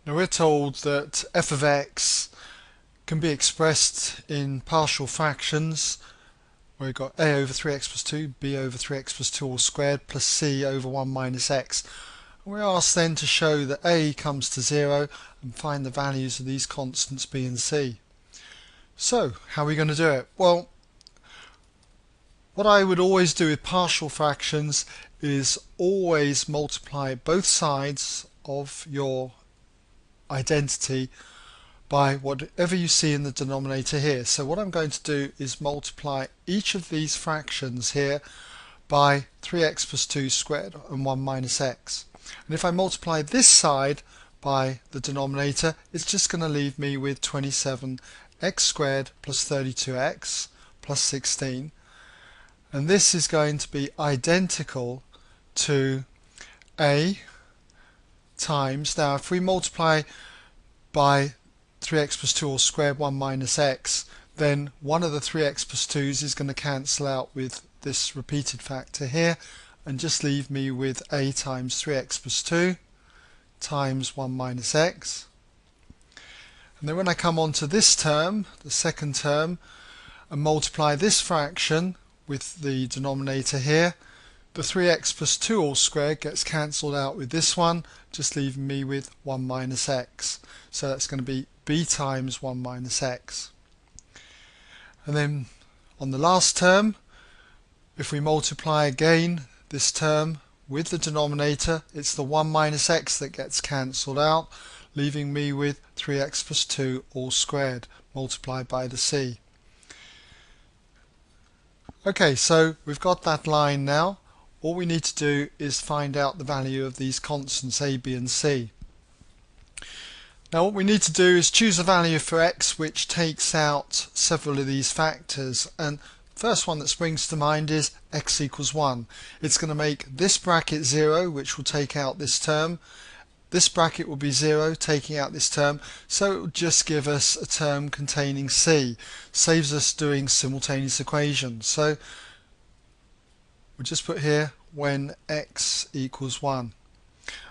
Now we're told that f of x can be expressed in partial fractions where we've got a over 3x plus 2, b over 3x plus 2 all squared plus c over 1 minus x. And we're asked then to show that a comes to 0 and find the values of these constants b and c. So how are we going to do it? Well, what I would always do with partial fractions is always multiply both sides of your identity by whatever you see in the denominator here. So what I'm going to do is multiply each of these fractions here by 3x plus 2 squared and 1 minus x. And if I multiply this side by the denominator, it's just going to leave me with 27x squared plus 32x plus 16. And this is going to be identical to a times, now if we multiply by 3x plus 2 all squared 1 minus x, then one of the 3x plus 2's is going to cancel out with this repeated factor here and just leave me with a times 3x plus 2 times 1 minus x. And then when I come on to this term, the second term, and multiply this fraction with the denominator here, the 3x plus 2 all squared gets cancelled out with this one, just leaving me with 1 minus x. So that's going to be b times 1 minus x. And then on the last term, if we multiply again this term with the denominator, it's the 1 minus x that gets cancelled out, leaving me with 3x plus 2 all squared multiplied by the c. Okay, so we've got that line now. All we need to do is find out the value of these constants a, b and c. Now what we need to do is choose a value for x which takes out several of these factors, and the first one that springs to mind is x equals 1. It's going to make this bracket 0, which will take out this term. This bracket will be 0, taking out this term, so it will just give us a term containing c. Saves us doing simultaneous equations. So we'll just put here when x equals 1.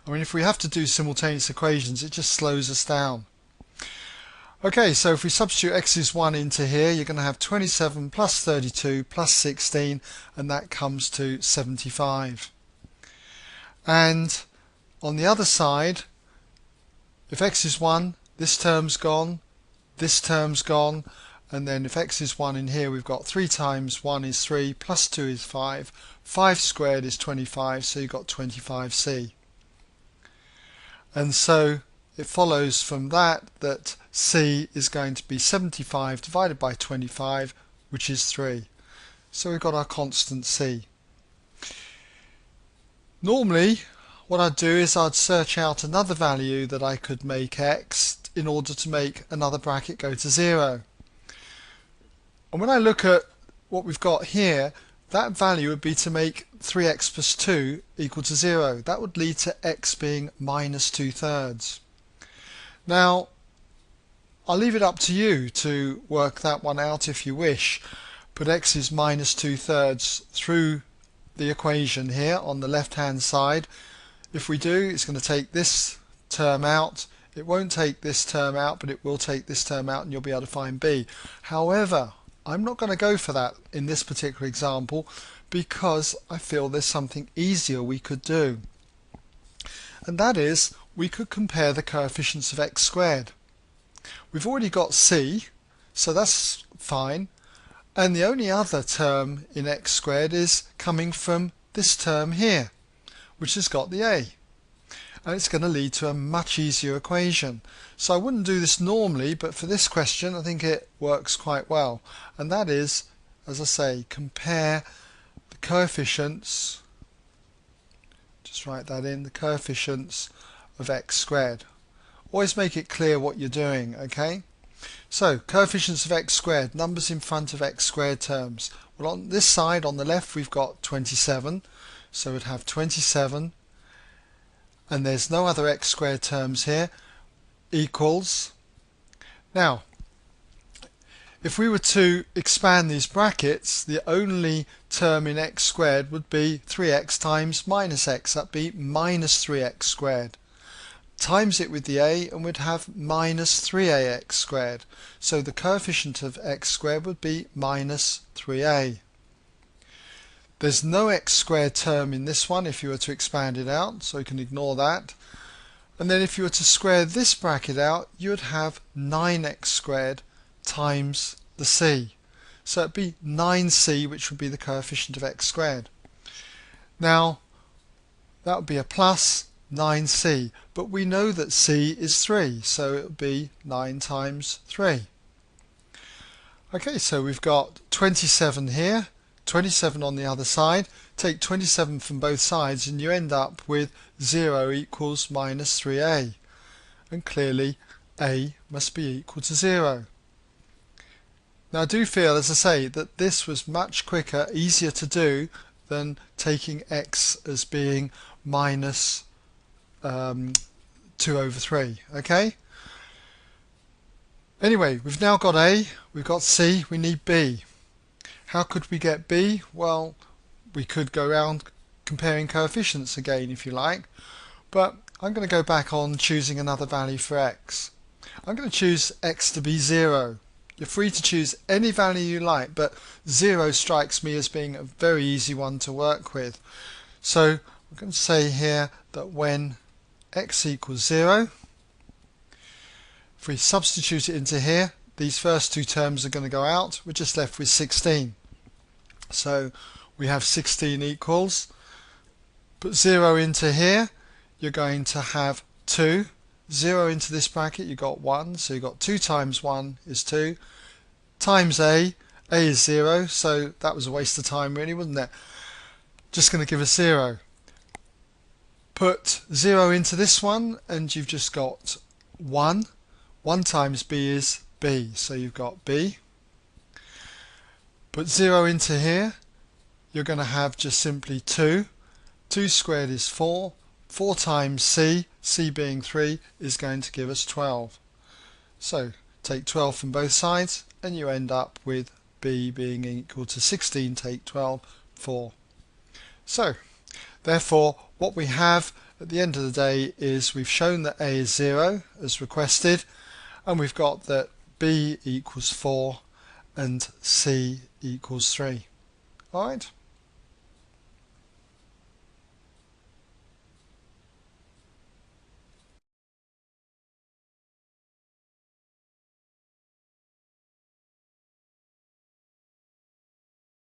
I mean, if we have to do simultaneous equations, it just slows us down. Okay, so if we substitute x is 1 into here, you're going to have 27 plus 32 plus 16, and that comes to 75. And on the other side, if x is 1, this term's gone, this term's gone, and then if x is 1 in here, we've got 3 times 1 is 3, plus 2 is 5, 5 squared is 25, so you've got 25c. And so it follows from that that c is going to be 75 divided by 25, which is 3. So we've got our constant c. Normally, what I'd do is I'd search out another value that I could make x in order to make another bracket go to 0. And when I look at what we've got here, that value would be to make 3x plus 2 equal to 0. That would lead to x being minus 2/3. Now, I'll leave it up to you to work that one out if you wish. Put x is minus 2/3 through the equation here on the left hand side. If we do, it's going to take this term out. It won't take this term out, but it will take this term out, and you'll be able to find b. However, I'm not going to go for that in this particular example because I feel there's something easier we could do. And that is, we could compare the coefficients of x squared. We've already got c, so that's fine. And the only other term in x squared is coming from this term here, which has got the a. And it's going to lead to a much easier equation. So I wouldn't do this normally, but for this question I think it works quite well. And that is, as I say, compare the coefficients, just write that in, the coefficients of x squared. Always make it clear what you're doing, okay? So, coefficients of x squared, numbers in front of x squared terms. Well, on this side, on the left, we've got 27, so we'd have 27, and there's no other x squared terms here, equals. Now, if we were to expand these brackets, the only term in x squared would be 3x times minus x. That'd be minus 3x squared. times it with the a, and we'd have minus 3ax squared. So the coefficient of x squared would be minus 3a. There's no x squared term in this one if you were to expand it out, so you can ignore that. And then if you were to square this bracket out, you would have 9x squared times the c. So it'd be 9c, which would be the coefficient of x squared. Now, that would be a plus 9c, but we know that c is 3, so it would be 9 times 3. Okay, so we've got 27 here, 27 on the other side. Take 27 from both sides and you end up with 0 equals minus 3a. And clearly a must be equal to 0. Now I do feel, as I say, that this was much quicker, easier to do than taking x as being minus 2 over 3. Okay? Anyway, we've now got a, we've got c, we need b. How could we get b? Well, we could go around comparing coefficients again if you like, but I'm going to go back on choosing another value for x. I'm going to choose x to be 0. You're free to choose any value you like, but 0 strikes me as being a very easy one to work with. So we're going to say here that when x equals 0, if we substitute it into here, these first two terms are going to go out. We're just left with 16. So we have 16 equals. Put 0 into here, you're going to have 2. 0 into this bracket, you got 1. So you've got 2 times 1 is 2. Times a is 0. So that was a waste of time really, wasn't it? Just going to give us 0. Put 0 into this one and you've just got 1. 1 times b is b, so you've got b. Put 0 into here, you're going to have just simply 2. 2 squared is 4. 4 times c, c being 3, is going to give us 12. So take 12 from both sides and you end up with b being equal to 16, take 12, 4. So therefore what we have at the end of the day is we've shown that a is 0 as requested, and we've got that b equals 4 and c equals 3. Alright?